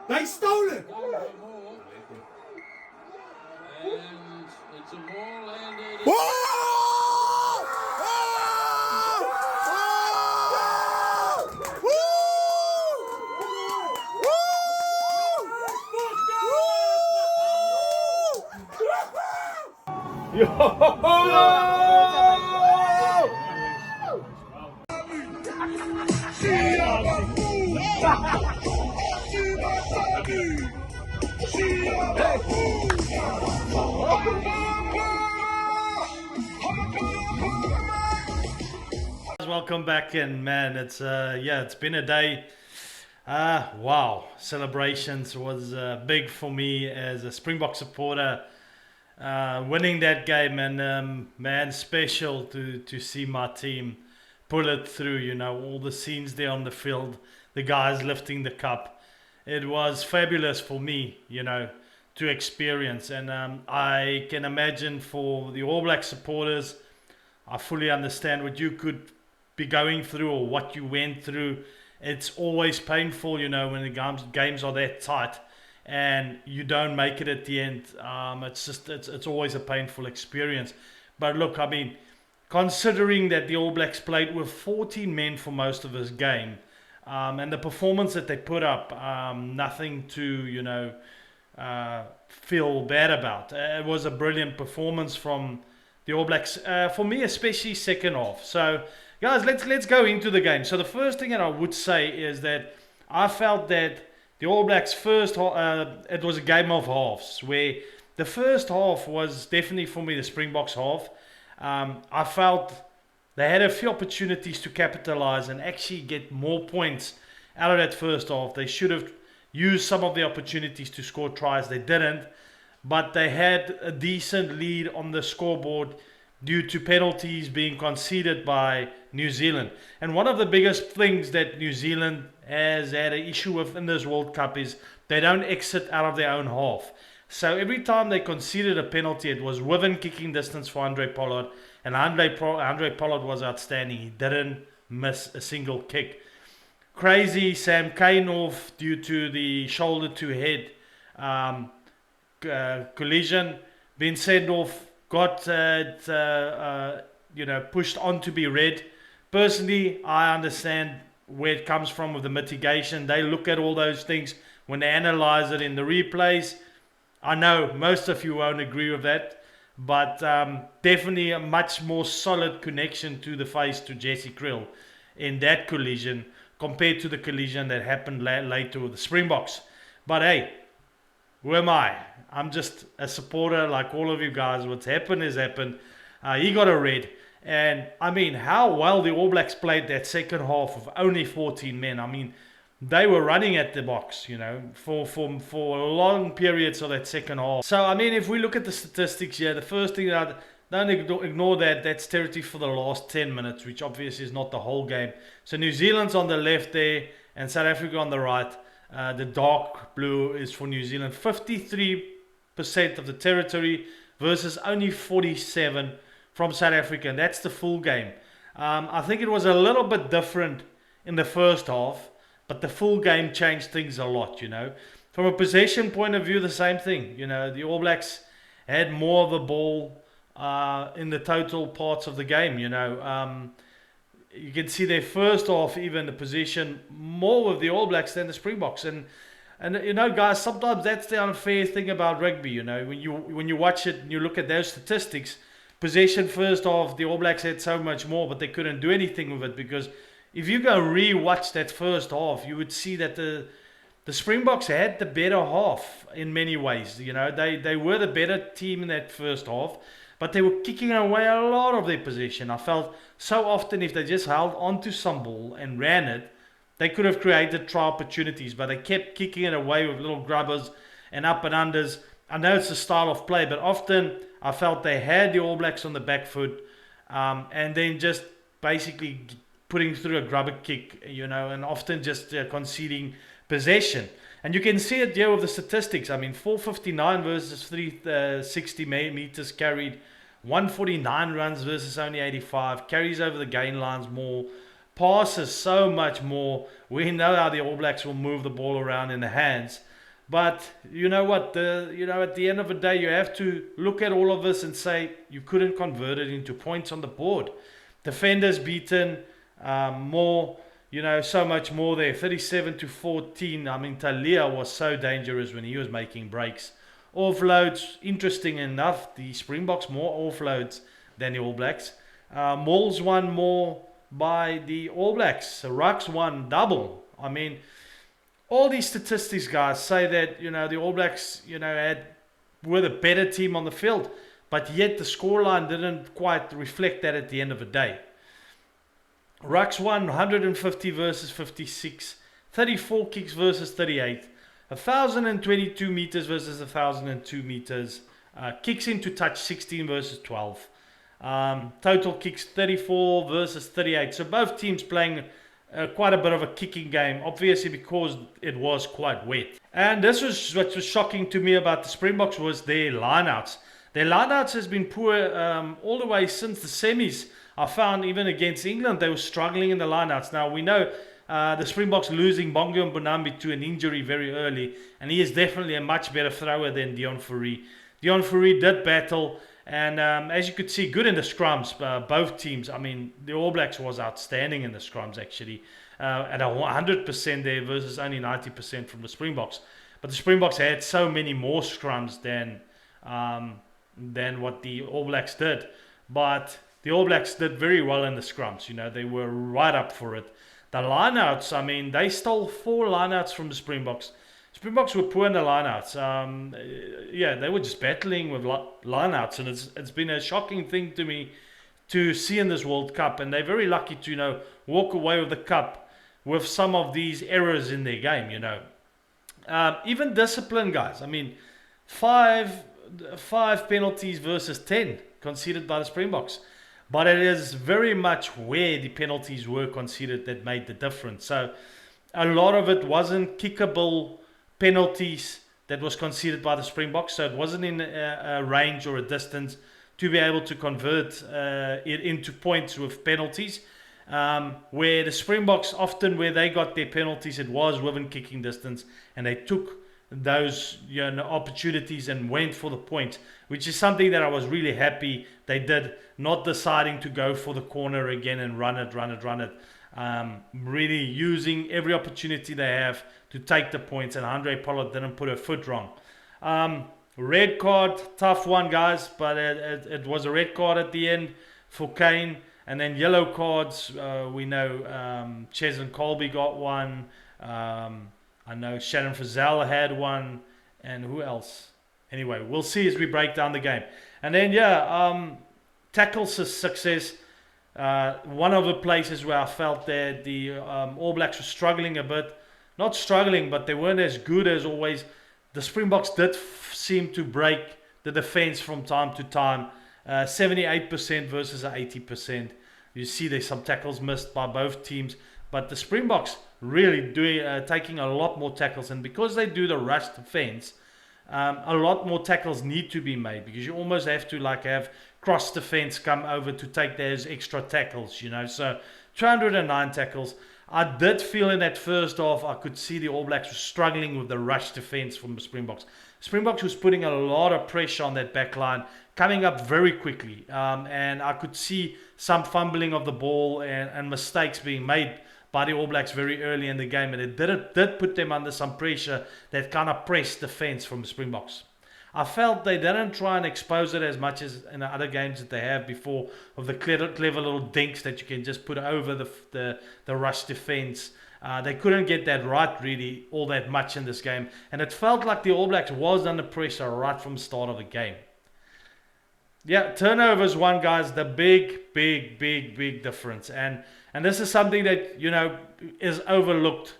They stole it. And it's a ball landed. Whoa! Welcome back in, man. It's been a day. Wow, celebrations was big for me as a Springbok supporter. Winning that game, and man, special to see my team pull it through. You know, all the scenes there on the field, the guys lifting the cup. It was fabulous for me, you know, to experience, and I can imagine for the All Black supporters. I fully understand what you could be going through or what you went through. It's always painful, you know, when the games are that tight and you don't make it at the end. It's always a painful experience. But look, I mean, considering that the All Blacks played with 14 men for most of this game, and the performance that they put up, nothing to, you know, feel bad about. It was a brilliant performance from the All Blacks, for me, especially second half. So, guys, let's go into the game. So the first thing that I would say is that I felt that the All Blacks first, it was a game of halves, where the first half was definitely for me the Springboks half. I felt they had a few opportunities to capitalize and actually get more points out of that first half. They should have used some of the opportunities to score tries. They didn't, but they had a decent lead on the scoreboard due to penalties being conceded by New Zealand. And one of the biggest things that New Zealand has had an issue with in this World Cup is they don't exit out of their own half. So every time they conceded a penalty, it was within kicking distance for Andre Pollard. And Andre Pollard was outstanding. He didn't miss a single kick. Crazy Sam Cane off due to the shoulder to head collision. Been sent off. Got pushed on to be red. Personally, I understand where it comes from with the mitigation. They look at all those things when they analyze it in the replays. I know most of you won't agree with that, but definitely a much more solid connection to the face to Jesse Krill in that collision compared to the collision that happened later with the Springboks. But hey, who am I? I'm just a supporter like all of you guys. What's happened has happened. He got a red. And, I mean, how well the All Blacks played that second half of only 14 men. I mean, they were running at the box, you know, for long periods of that second half. So, I mean, if we look at the statistics here, the first thing that don't ignore that's territory for the last 10 minutes, which obviously is not the whole game. So, New Zealand's on the left there and South Africa on the right. The dark blue is for New Zealand. 53% of the territory versus only 47 from South Africa, and that's the full game. I think it was a little bit different in the first half, but the full game changed things a lot, you know. From a possession point of view, the same thing. You know, the All Blacks had more of the ball in the total parts of the game, you know. You can see their first half, even the possession, more with the All Blacks than the Springboks. And you know, guys, sometimes that's the unfair thing about rugby, you know. When you watch it and you look at those statistics, possession first half, the All Blacks had so much more, but they couldn't do anything with it, because if you go re-watch that first half, you would see that the Springboks had the better half in many ways. You know, they were the better team in that first half, but they were kicking away a lot of their possession. I felt so often if they just held onto some ball and ran it, they could have created try opportunities, but they kept kicking it away with little grubbers and up and unders. I know it's a style of play, but often I felt they had the All Blacks on the back foot, and then just basically putting through a grubber kick, you know, and often just conceding possession. And you can see it here with the statistics. I mean, 459 versus 360 meters carried, 149 runs versus only 85, carries over the gain lines more, passes so much more. We know how the All Blacks will move the ball around in the hands. But you know what? At the end of the day, you have to look at all of this and say you couldn't convert it into points on the board. Defenders beaten more, so much more there. 37-14. I mean, Talia was so dangerous when he was making breaks. Offloads, interesting enough, the Springboks more offloads than the All Blacks. Mauls won more by the All Blacks. Rucks won double. I mean, all these statistics, guys, say that, the All Blacks, were the better team on the field. But yet the scoreline didn't quite reflect that at the end of the day. Rucks won 150 versus 56. 34 kicks versus 38. 1,022 meters versus 1,002 meters. Kicks into touch 16 versus 12. Total kicks 34 versus 38. So both teams playing quite a bit of a kicking game, obviously because it was quite wet. And this was what was shocking to me about the Springboks was their lineouts. Their lineouts has been poor all the way since the semis. I found even against England they were struggling in the lineouts. Now we know the Springboks losing Bongo and Bonambi to an injury very early, and he is definitely a much better thrower than Dion Fourie. Dion Fourie did battle, and as you could see, good in the scrums, both teams. I mean, the All Blacks was outstanding in the scrums, actually, at 100% there versus only 90% from the Springboks. But the Springboks had so many more scrums than what the All Blacks did. But the All Blacks did very well in the scrums. They were right up for it. The lineouts, I mean, they stole 4 lineouts from the Springboks. Springboks were poor in the lineouts. They were just battling with lineouts, and it's been a shocking thing to me to see in this World Cup. And they're very lucky to walk away with the cup with some of these errors in their game. Even discipline, guys. I mean, five penalties versus 10 conceded by the Springboks. But it is very much where the penalties were conceded that made the difference. So a lot of it wasn't kickable penalties that was conceded by the Springboks. So it wasn't in a range or a distance to be able to convert it into points with penalties. Where the Springboks, often where they got their penalties, it was within kicking distance. And they took those opportunities and went for the point, which is something that I was really happy they did, not deciding to go for the corner again and run it. Really using every opportunity they have to take the points, and Andre Pollard didn't put a foot wrong. Red card, tough one, guys, but it was a red card at the end for Kane. And then yellow cards, we know Cheslin Colby got one. I know Shannon Frizzell had one, and who else? Anyway, we'll see as we break down the game. And then, tackles success. One of the places where I felt that the All Blacks were struggling a bit. Not struggling, but they weren't as good as always. The Springboks did seem to break the defense from time to time. 78% versus 80%. You see there's some tackles missed by both teams. But the Springboks really taking a lot more tackles. And because they do the rush defense, a lot more tackles need to be made. Because you almost have to have cross defense come over to take those extra tackles. So 209 tackles. I did feel in that first half, I could see the All Blacks were struggling with the rush defense from the Springboks. Springboks was putting a lot of pressure on that back line, coming up very quickly. And I could see some fumbling of the ball and mistakes being made by the All Blacks very early in the game. And it did put them under some pressure that kind of pressed defense from the Springboks. I felt they didn't try and expose it as much as in the other games that they have before, of the clever little dinks that you can just put over the rush defense. They couldn't get that right really all that much in this game. And it felt like the All Blacks was under pressure right from the start of the game. Yeah, turnovers won, guys. The big difference. And this is something that, is overlooked.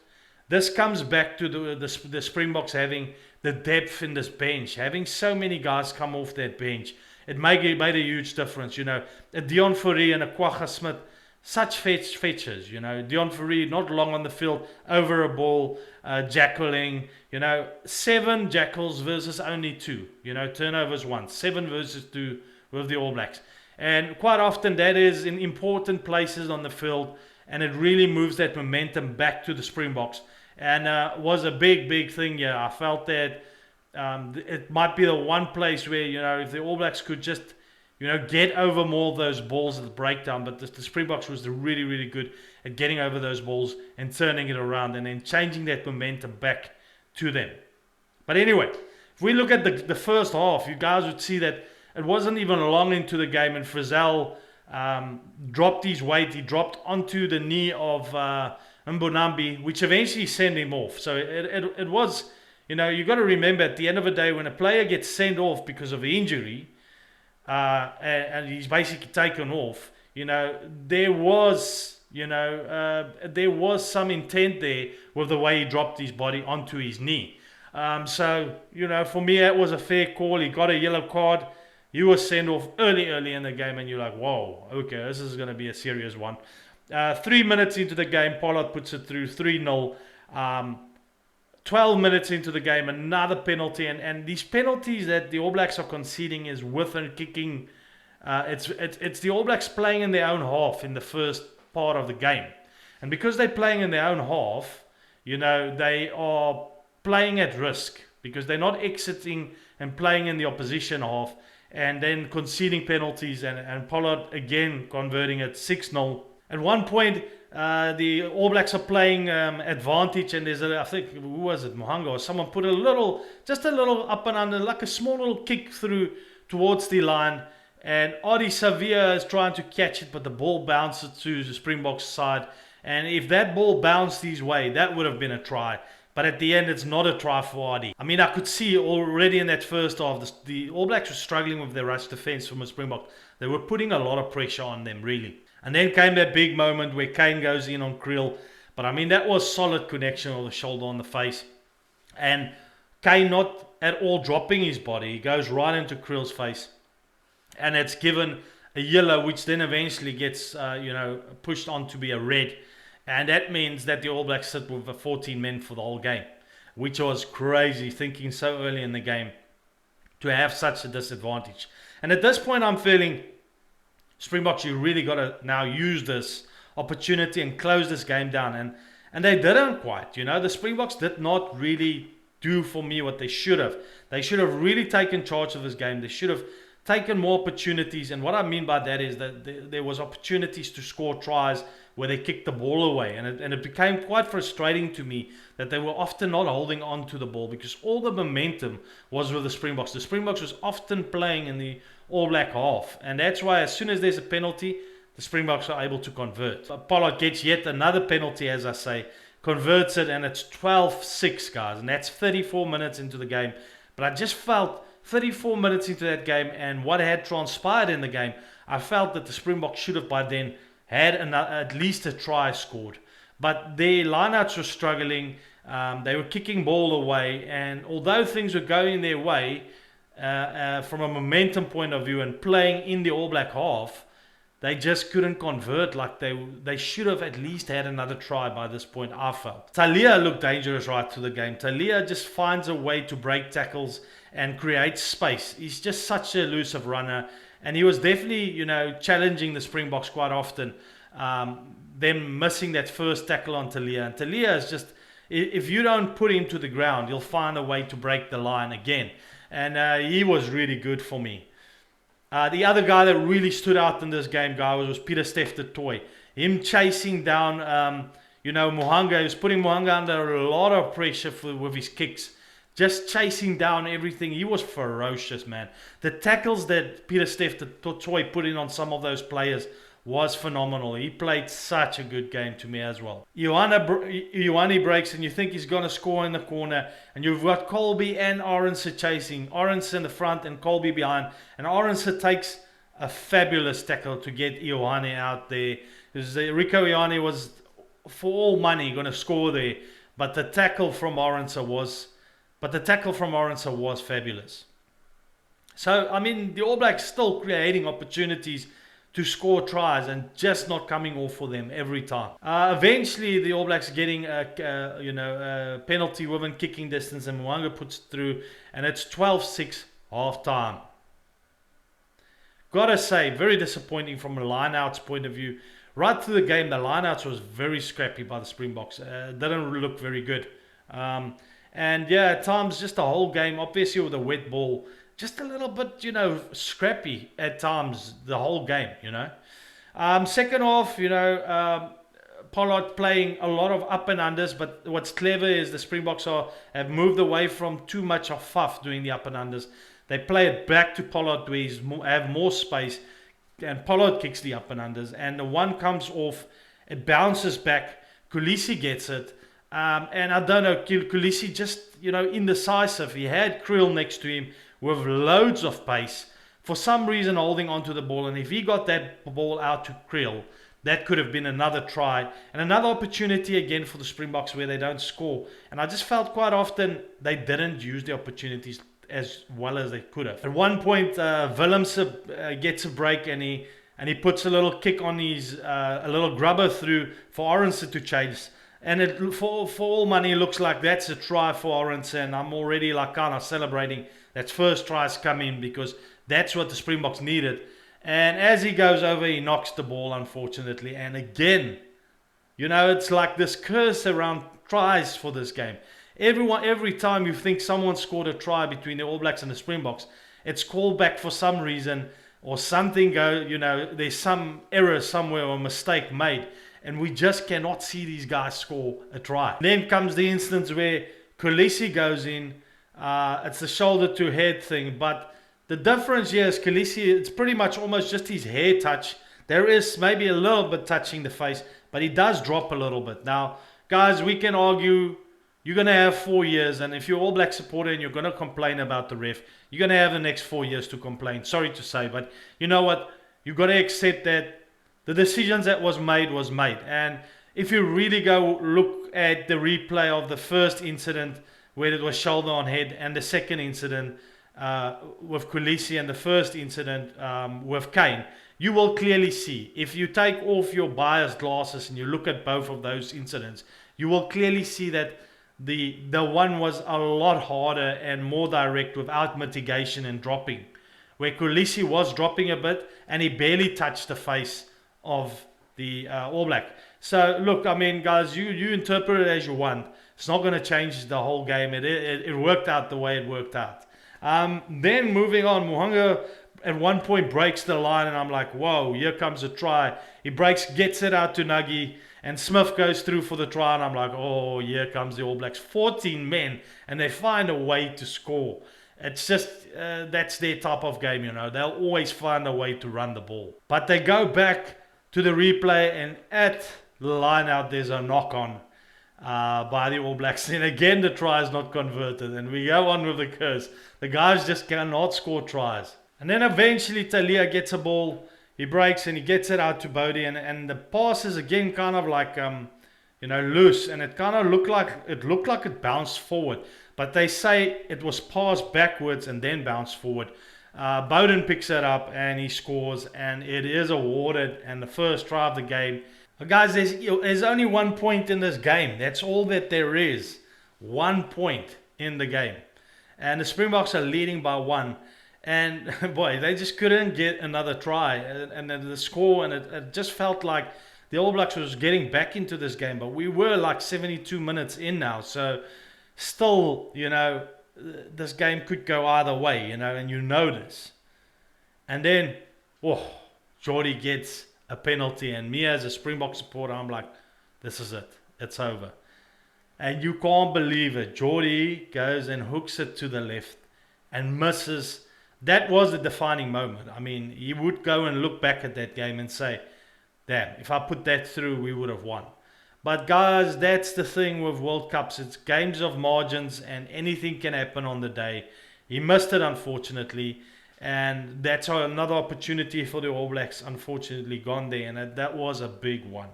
This comes back to the Springboks having the depth in this bench, having so many guys come off that bench. It made a huge difference. A Dion Fourie and a Kwagga Smith, such fetchers. Dion Fourie not long on the field, over a ball, jackling. 7 jackals versus only 2. Turnovers 1, 7 versus 2 with the All Blacks. And quite often that is in important places on the field. and it really moves that momentum back to the Springboks. And was a big thing. Yeah, I felt that it might be the one place where, you know, if the All Blacks could just, you know, get over more of those balls at the breakdown. But the Springboks was really good at getting over those balls and turning it around and then changing that momentum back to them. But anyway, if we look at the first half, you guys would see that it wasn't even long into the game, and Frizzell dropped his weight. He dropped onto the knee of Mbonambi, which eventually sent him off. So it was, you know, you got to remember at the end of the day, when a player gets sent off because of the injury, and he's basically taken off, you know, there was some intent there with the way he dropped his body onto his knee. So, you know, for me, that was a fair call. He got a yellow card. He was sent off early in the game, and you're like, whoa, okay, this is going to be a serious one. 3 minutes into the game, Pollard puts it through 3-0. 12 minutes into the game, another penalty. And these penalties that the All Blacks are conceding is with and kicking. It's the All Blacks playing in their own half in the first part of the game. And because they're playing in their own half, you know, they are playing at risk because they're not exiting and playing in the opposition half and then conceding penalties, and Pollard again converting it 6-0. At one point, the All Blacks are playing advantage, and there's I think, who was it, Mohanga or someone put just a little up and under, like a small little kick through towards the line, and Adi Savia is trying to catch it, but the ball bounces to the Springboks side, and if that ball bounced his way, that would have been a try. But at the end, it's not a try for Adi. I mean, I could see already in that first half, the All Blacks were struggling with their rush defense from a Springbok. They were putting a lot of pressure on them, really. And then came that big moment where Kane goes in on Kriel. But I mean, that was solid connection of the shoulder on the face. And Kane not at all dropping his body. He goes right into Kriel's face. And it's given a yellow, which then eventually gets, pushed on to be a red. And that means that the All Blacks sit with 14 men for the whole game, which was crazy, thinking so early in the game to have such a disadvantage. And at this point, I'm feeling, Springboks, you really got to now use this opportunity and close this game down. And they didn't quite. You know, the Springboks did not really do for me what they should have. They should have really taken charge of this game. They should have taken more opportunities. And what I mean by that is that there was opportunities to score tries where they kicked the ball away. And it became quite frustrating to me that they were often not holding on to the ball because all the momentum was with the Springboks. The Springboks was often playing in the All Black half. And that's why as soon as there's a penalty, the Springboks are able to convert. Pollard gets yet another penalty, as I say, converts it, and it's 12-6, guys. And that's 34 minutes into the game. But I just felt 34 minutes into that game and what had transpired in the game, I felt that the Springboks should have by then had at least a try scored. But their lineouts were struggling. They were kicking ball away. And although things were going their way from a momentum point of view and playing in the All Black half, they just couldn't convert. Like they should have at least had another try by this point, I felt. Talia looked dangerous right through the game. Talia just finds a way to break tackles and create space. He's just such an elusive runner. And he was definitely, challenging the Springboks quite often. Them missing that first tackle on Talia. And Talia is just, if you don't put him to the ground, you'll find a way to break the line again. And he was really good for me. The other guy that really stood out in this game, guys, was Peter Steph the Toy. Him chasing down, Mohanga. He was putting Mohanga under a lot of pressure with his kicks. Just chasing down everything. He was ferocious, man. The tackles that Peter Steph the Toy put in on some of those players was phenomenal. He played such a good game to me as well. Ioane breaks and you think he's going to score in the corner. And you've got Colby and Arendse chasing. Arendse in the front and Colby behind. And Arendse takes a fabulous tackle to get Ioane out there. Rico Ioane was, for all money, going to score there. But the tackle from Arendse was fabulous. So, I mean, the All Blacks still creating opportunities to score tries and just not coming off for them every time. Eventually, the All Blacks getting a penalty within kicking distance, and Mwanga puts through, and it's 12-6 half time. Gotta say, very disappointing from a lineouts point of view. right through the game, the lineouts was very scrappy by the Springboks. Didn't look very good. And yeah, at times, just the whole game, obviously with a wet ball, just a little bit, scrappy at times, the whole game, Second half, Pollard playing a lot of up and unders, but what's clever is the Springboks have moved away from too much of Faf doing the up and unders. They play it back to Pollard where he's have more space, and Pollard kicks the up and unders, and the one comes off, it bounces back, Kulisi gets it, and I don't know, Kulisi just, indecisive. He had Kriel next to him with loads of pace, for some reason holding onto the ball, and if he got that ball out to Kriel, that could have been another try and another opportunity again for the Springboks where they don't score. And I just felt quite often they didn't use the opportunities as well as they could have. At one point, Willemse gets a break and he puts a little kick on his a little grubber through for Arendse to chase. And for all money, it looks like that's a try for Arendse, and I'm already like kind of celebrating that first try's come in because that's what the Springboks needed. And as he goes over, he knocks the ball, unfortunately. And again, it's like this curse around tries for this game. Every time you think someone scored a try between the All Blacks and the Springboks, it's called back for some reason or something there's some error somewhere or mistake made. And we just cannot see these guys score a try. Then comes the instance where Kulisi goes in. It's the shoulder to head thing, but the difference here is Kulisi, it's pretty much almost just his hair touch. There is maybe a little bit touching the face, but he does drop a little bit. Now, guys, we can argue you're going to have 4 years, and if you're All Black supporter and you're going to complain about the ref, you're going to have the next 4 years to complain. Sorry to say, but you know what? You've got to accept that the decisions that was made. And if you really go look at the replay of the first incident where it was shoulder on head and the second incident with Kulisi and the first incident with Kane, you will clearly see, if you take off your biased glasses and you look at both of those incidents, you will clearly see that the one was a lot harder and more direct without mitigation and dropping, where Kulisi was dropping a bit and he barely touched the face of the All Black. So look, I mean, guys, you interpret it as you want. It's not going to change the whole game. It worked out the way it worked out. Then moving on, Muhanga at one point breaks the line, and I'm like, whoa, here comes a try. He breaks, gets it out to Nagy, and Smith goes through for the try, and I'm like, oh, here comes the All Blacks. 14 men, and they find a way to score. It's just, that's their type of game, They'll always find a way to run the ball. But they go back to the replay, and at the line out, there's a knock-on by the All Blacks. And again, the try is not converted, and we go on with the curse. The guys just cannot score tries. And then eventually Talia gets a ball, he breaks and he gets it out to Bodie, and the pass is again kind of like loose, and it kind of looked like it bounced forward, but they say it was passed backwards and then bounced forward. Bowden picks it up and he scores, and it is awarded, and the first try of the game. Guys, there's only 1 point in this game. That's all that there is. 1 point in the game. And the Springboks are leading by 1. And boy, they just couldn't get another try. And then the score, and it just felt like the All Blacks was getting back into this game. But we were like 72 minutes in now. So still, this game could go either way, and you know this. And then, Jordy gets a penalty, and me as a Springbok supporter, I'm like, this is it. It's over. And you can't believe it. Jordy goes and hooks it to the left and misses. That was the defining moment. I mean, he would go and look back at that game and say, damn, if I put that through, we would have won. But guys, that's the thing with World Cups. It's games of margins, and anything can happen on the day. He missed it, unfortunately. And that's another opportunity for the All Blacks, unfortunately, gone there. And that was a big one.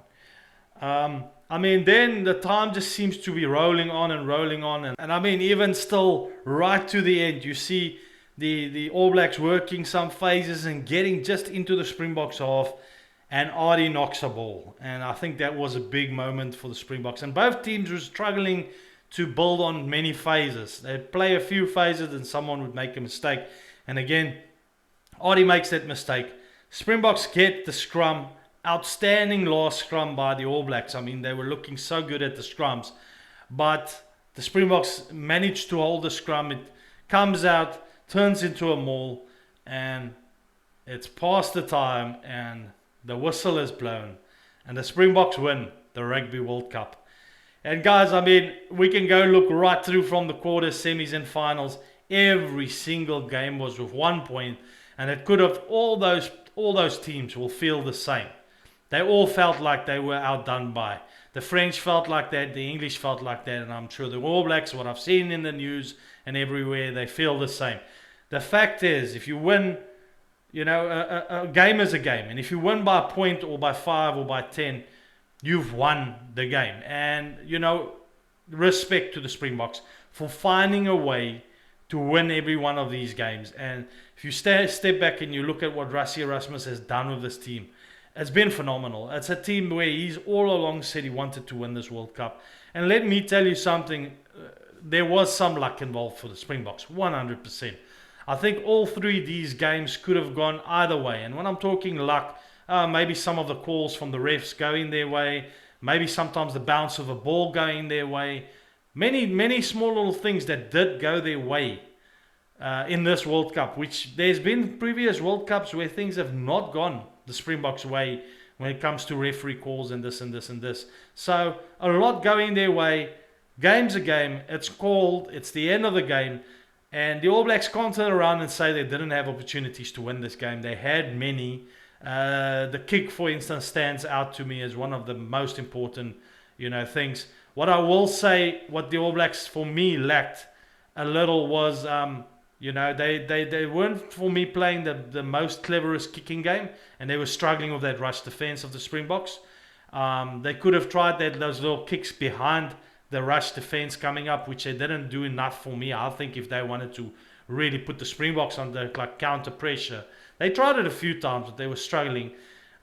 Then the time just seems to be rolling on. And I mean, even still, right to the end, you see the All Blacks working some phases and getting just into the Springboks half. And Artie knocks a ball. And I think that was a big moment for the Springboks. And both teams were struggling to build on many phases. They'd play a few phases and someone would make a mistake. And again, Artie makes that mistake. Springboks get the scrum, outstanding last scrum by the All Blacks. I mean, they were looking so good at the scrums, but the Springboks managed to hold the scrum. It comes out, turns into a maul, and it's past the time, and the whistle is blown, and the Springboks win the Rugby World Cup. And guys, I mean, we can go look right through from the quarters, semis, and finals. Every single game was with 1 point, and it could have all those teams will feel the same. They all felt like they were outdone by. The French felt like that, the English felt like that, and I'm sure the All Blacks, what I've seen in the news and everywhere, they feel the same. The fact is, if you win, a game is a game, and if you win by a point or by 5 or by 10, you've won the game. And, respect to the Springboks for finding a way to win every one of these games. And if you step back and you look at what Rassie Erasmus has done with this team, it's been phenomenal. It's a team where he's all along said he wanted to win this World Cup. And let me tell you something, there was some luck involved for the Springboks, 100%. I think all three of these games could have gone either way. And when I'm talking luck, maybe some of the calls from the refs going their way, maybe sometimes the bounce of a ball going their way. Many small little things that did go their way in this World Cup, which there's been previous World Cups where things have not gone the Springboks way when it comes to referee calls and this and this and this. So a lot going their way. Game's a game. It's called. It's the end of the game. And the All Blacks can't turn around and say they didn't have opportunities to win this game. They had many. The kick, for instance, stands out to me as one of the most important, things. What I will say, what the All Blacks for me lacked a little was, they weren't for me playing the most cleverest kicking game, and they were struggling with that rush defense of the Springboks. They could have tried those little kicks behind the rush defense coming up, which they didn't do enough for me. I think if they wanted to really put the Springboks under counter pressure, they tried it a few times, but they were struggling.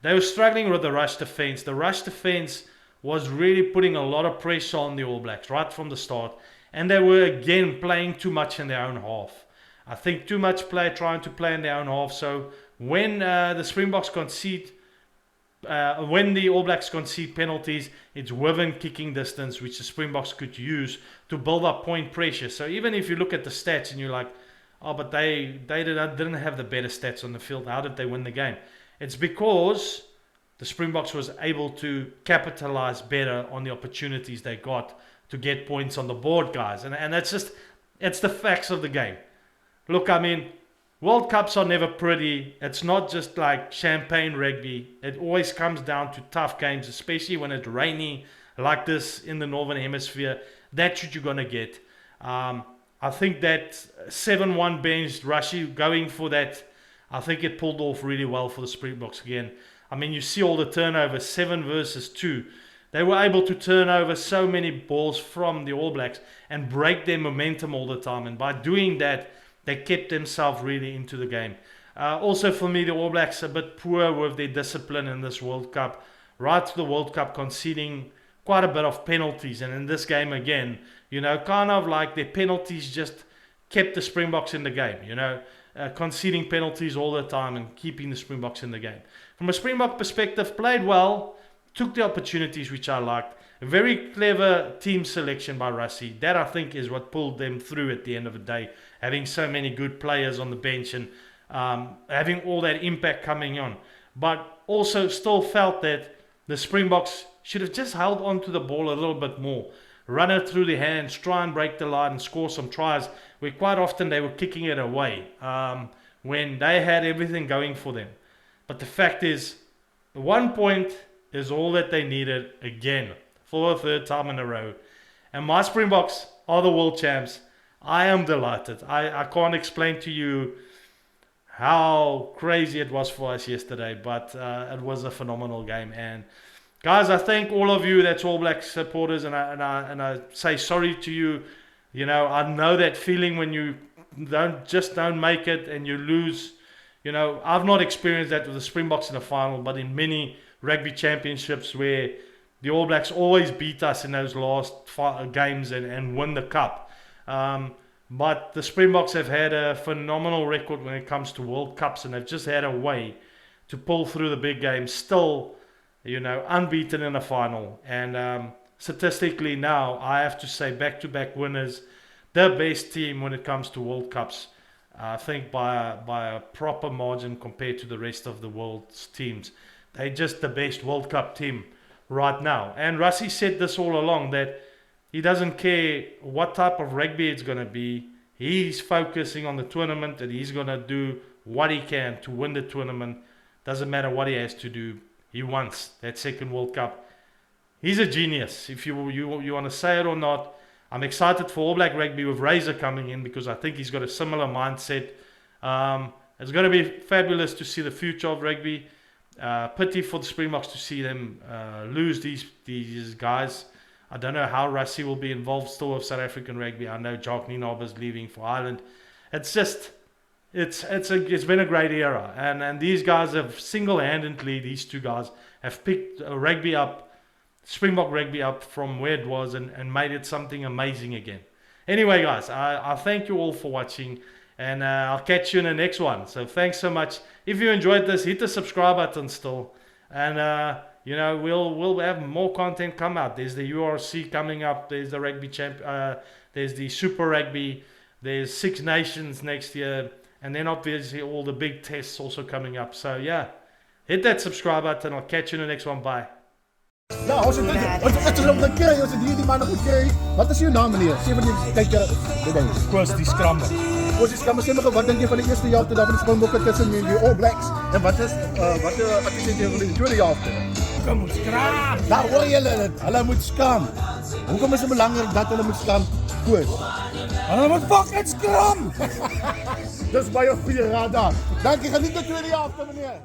They were struggling with the rush defense. The rush defense was really putting a lot of pressure on the All Blacks right from the start, and they were again playing too much in their own half. I think too much trying to play in their own half. So when the Springboks concede, when the All Blacks concede penalties, it's within kicking distance, which the Springboks could use to build up point pressure. So even if you look at the stats and you're like, oh, but they didn't have the better stats on the field, how did they win the game? It's because the Springboks was able to capitalize better on the opportunities they got to get points on the board, guys. And it's the facts of the game. Look, I mean, World Cups are never pretty. It's not just like champagne rugby. It always comes down to tough games, especially when it's rainy like this in the Northern Hemisphere. That's what you're going to get. I think that 7-1 bench, Rassie going for that, I think it pulled off really well for the Springboks again. I mean, you see all the turnovers, 7 versus 2. They were able to turn over so many balls from the All Blacks and break their momentum all the time. And by doing that, they kept themselves really into the game. Also for me, the All Blacks a bit poor with their discipline in this World Cup. Right to the World Cup, conceding quite a bit of penalties. And in this game again, kind of like their penalties just kept the Springboks in the game. Conceding penalties all the time and keeping the Springboks in the game. From a Springbok perspective, played well, took the opportunities which I liked. A very clever team selection by Rassie. That I think is what pulled them through at the end of the day. Having so many good players on the bench and having all that impact coming on. But also still felt that the Springboks should have just held on to the ball a little bit more. Run it through their hands, try and break the line and score some tries, where quite often they were kicking it away when they had everything going for them. But the fact is, 1 point is all that they needed again for a third time in a row. And my Springboks are the world champs. I am delighted. I can't explain to you how crazy it was for us yesterday, but it was a phenomenal game. And guys, I thank all of you that's All Black supporters, and I say sorry to you. I know that feeling when you don't make it and you lose. I've not experienced that with the Springboks in the final, but in many rugby championships where the All Blacks always beat us in those last games and win the cup. But the Springboks have had a phenomenal record when it comes to World Cups, and they've just had a way to pull through the big games. Still, you know, unbeaten in a final. And statistically now, I have to say back-to-back winners, the best team when it comes to World Cups. I think by a proper margin compared to the rest of the world's teams. They're just the best World Cup team right now. And Rassie said this all along, that he doesn't care what type of rugby it's going to be. He's focusing on the tournament, and he's going to do what he can to win the tournament. Doesn't matter what he has to do. He wants that second World Cup. He's a genius, if you want to say it or not. I'm excited for All Black Rugby with Razor coming in, because I think he's got a similar mindset. It's going to be fabulous to see the future of rugby. Pity for the Springboks to see them lose these guys. I don't know how Rassie will be involved still with South African rugby. I know Jock Nienaber is leaving for Ireland. It's just, it's been a great era. And these guys have single-handedly, these two guys, have picked rugby up, Springbok rugby up from where it was, and made it something amazing again. Anyway, guys, I thank you all for watching, and I'll catch you in the next one. So thanks so much. If you enjoyed this, hit the subscribe button still, and you know, we'll have more content come out. There's the URC coming up. There's the rugby there's the Super Rugby. There's Six Nations next year, and then obviously all the big tests also coming up. So yeah, hit that subscribe button. I'll catch you in the next one. Bye. Ja, ons het op gekry, ons het hierdie manne gekry. Wat is jou naam, meneer? Sê vir die kyker, dit ding. Koos die skrammer. Ons is kan sê wat dink jy van die eerste helfte daar van die Springbokke tussen die All Blacks? En wat is sê jy van die tweede helfte? Kom ons skram. Daar hoor julle dit. Hulle moet skram. Hoekom is dit belangrik dat hulle moet skram? Koos. Hulle moet fucking skram. Dis baie goeie raad daar. Dankie, geniet die tweede helfte, meneer.